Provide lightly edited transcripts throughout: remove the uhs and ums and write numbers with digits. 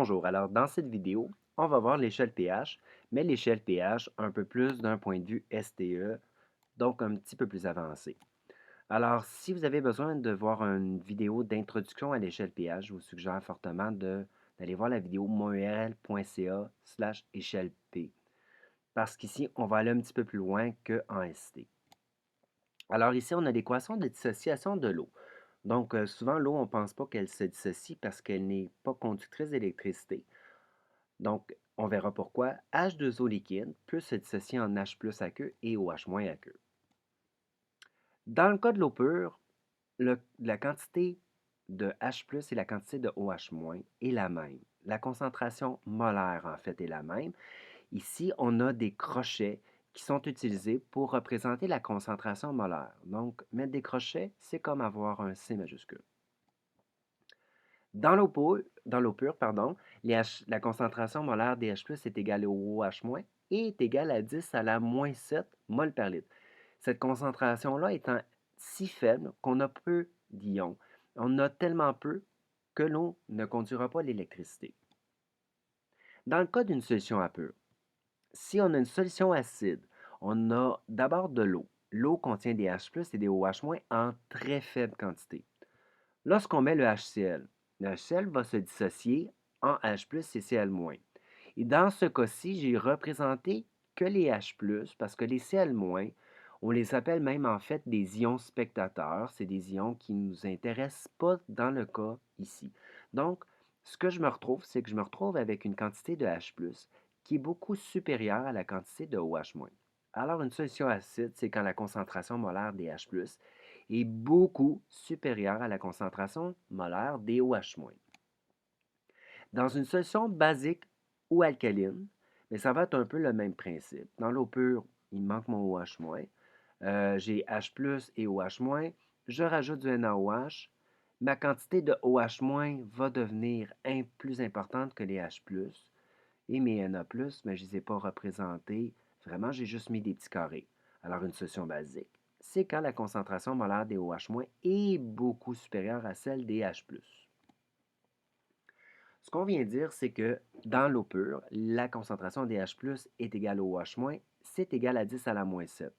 Bonjour, alors dans cette vidéo, on va voir l'échelle pH, mais l'échelle pH un peu plus d'un point de vue STE, donc un petit peu plus avancé. Alors, si vous avez besoin de voir une vidéo d'introduction à l'échelle pH, je vous suggère fortement d'aller voir la vidéo monurl.ca/échelle P, parce qu'ici, on va aller un petit peu plus loin qu'en ST. Alors ici, on a l'équation de dissociation de l'eau. Donc, souvent, l'eau, on ne pense pas qu'elle se dissocie parce qu'elle n'est pas conductrice d'électricité. Donc, on verra pourquoi H2O liquide peut se dissocier en H+ aqueux et OH- aqueux. Dans le cas de l'eau pure, la quantité de H+ et la quantité de OH- est la même. La concentration molaire, en fait, est la même. Ici, on a des crochets qui sont utilisés pour représenter la concentration molaire. Donc, mettre des crochets, c'est comme avoir un C majuscule. Dans l'eau pure, pardon, la concentration molaire des H+ est égale au OH- et est égale à 10 à la moins 7 mol par litre. Cette concentration-là étant si faible qu'on a peu d'ions. On a tellement peu que l'eau ne conduira pas l'électricité. Dans le cas d'une solution à pure, si on a une solution acide, on a d'abord de l'eau. L'eau contient des H+ et des OH- en très faible quantité. Lorsqu'on met le HCl va se dissocier en H+ et Cl-. Et dans ce cas-ci, j'ai représenté que les H+, parce que les Cl-, on les appelle même en fait des ions spectateurs. C'est des ions qui ne nous intéressent pas dans le cas ici. Donc, ce que je me retrouve, c'est que je me retrouve avec une quantité de H+, qui est beaucoup supérieure à la quantité de OH-. Alors, une solution acide, c'est quand la concentration molaire des H+ est beaucoup supérieure à la concentration molaire des OH-. Dans une solution basique ou alcaline, mais ça va être un peu le même principe. Dans l'eau pure, il manque mon OH-. J'ai H+ et OH-. Je rajoute du NaOH. Ma quantité de OH- va devenir plus importante que les H+. Et mes Na+, mais je ne les ai pas représentés. Vraiment, j'ai juste mis des petits carrés. Alors, une solution basique, c'est quand la concentration molaire des OH- est beaucoup supérieure à celle des H+. Ce qu'on vient de dire, c'est que dans l'eau pure, la concentration des H+ est égale au OH-, c'est égal à 10 à la moins 7.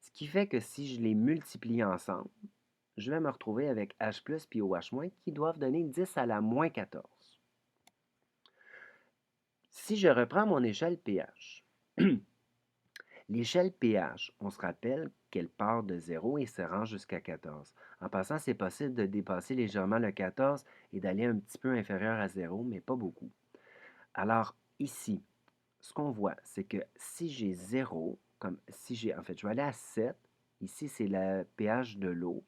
Ce qui fait que si je les multiplie ensemble, je vais me retrouver avec H+ puis OH- qui doivent donner 10 à la moins 14. Si je reprends mon échelle pH, l'échelle pH, on se rappelle qu'elle part de 0 et se rend jusqu'à 14. En passant, c'est possible de dépasser légèrement le 14 et d'aller un petit peu inférieur à 0, mais pas beaucoup. Alors, ici, ce qu'on voit, c'est que si j'ai 0, comme si j'ai, en fait, je vais aller à 7, ici c'est le pH de l'eau.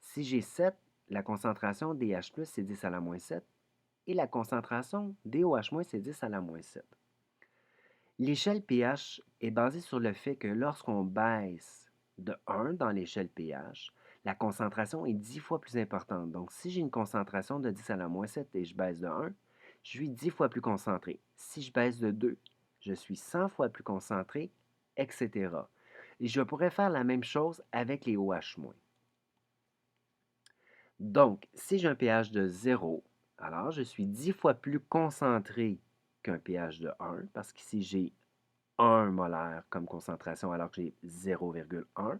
Si j'ai 7, la concentration des H+, c'est 10 à la moins 7, et la concentration des OH-, c'est 10 à la moins 7. L'échelle pH est basée sur le fait que lorsqu'on baisse de 1 dans l'échelle pH, la concentration est 10 fois plus importante. Donc, si j'ai une concentration de 10 à la moins 7 et je baisse de 1, je suis 10 fois plus concentré. Si je baisse de 2, je suis 100 fois plus concentré, etc. Et je pourrais faire la même chose avec les OH-. Donc, si j'ai un pH de 0, alors je suis 10 fois plus concentré qu'un pH de 1, parce qu'ici j'ai 1 molaire comme concentration alors que j'ai 0,1. Là,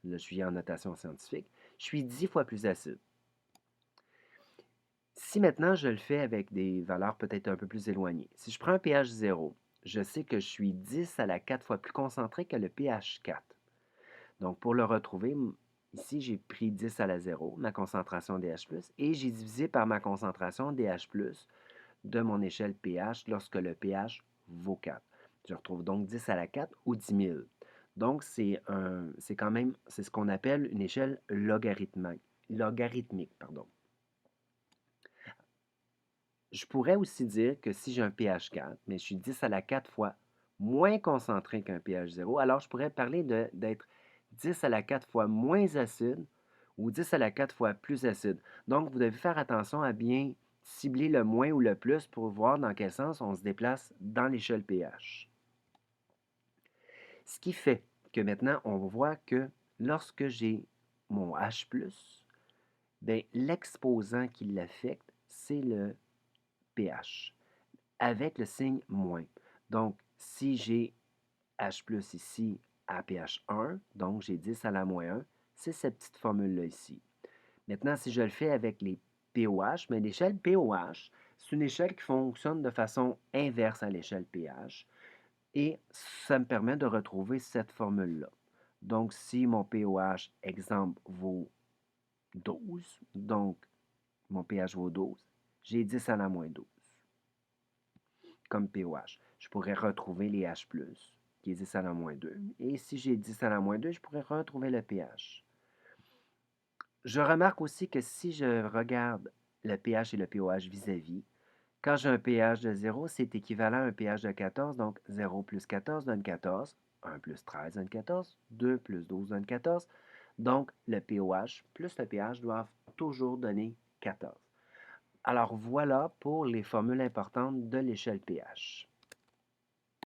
je suis en notation scientifique. Je suis 10 fois plus acide. Si maintenant je le fais avec des valeurs peut-être un peu plus éloignées, si je prends un pH 0, je sais que je suis 10 à la 4 fois plus concentré que le pH 4. Donc, pour le retrouver, ici, j'ai pris 10 à la 0, ma concentration des H+, et j'ai divisé par ma concentration des H+, de mon échelle pH lorsque le pH vaut 4. Je retrouve donc 10 à la 4 ou 10 000. Donc, c'est quand même, c'est ce qu'on appelle une échelle logarithmique. Pardon. Je pourrais aussi dire que si j'ai un pH 4, mais je suis 10 à la 4 fois moins concentré qu'un pH 0, alors je pourrais parler d'être 10 à la 4 fois moins acide ou 10 à la 4 fois plus acide. Donc, vous devez faire attention à bien cibler le moins ou le plus pour voir dans quel sens on se déplace dans l'échelle pH. Ce qui fait que maintenant, on voit que lorsque j'ai mon H+, bien, l'exposant qui l'affecte, c'est le pH. avec le signe moins. Donc, si j'ai H+ ici à pH 1, donc j'ai 10 à la moins 1, c'est cette petite formule-là ici. Maintenant, si je le fais avec les pOH, mais l'échelle pOH, c'est une échelle qui fonctionne de façon inverse à l'échelle pH et ça me permet de retrouver cette formule-là. Donc, si mon pOH, exemple, vaut 12, donc mon pH vaut 12, j'ai 10 à la moins 12 comme pOH. Je pourrais retrouver les H+, qui est 10 à la moins 2. Et si j'ai 10 à la moins 2, je pourrais retrouver le pH. Je remarque aussi que si je regarde le pH et le pOH vis-à-vis, quand j'ai un pH de 0, c'est équivalent à un pH de 14, donc 0 plus 14 donne 14, 1 plus 13 donne 14, 2 plus 12 donne 14. Donc, le pOH plus le pH doivent toujours donner 14. Alors voilà pour les formules importantes de l'échelle pH.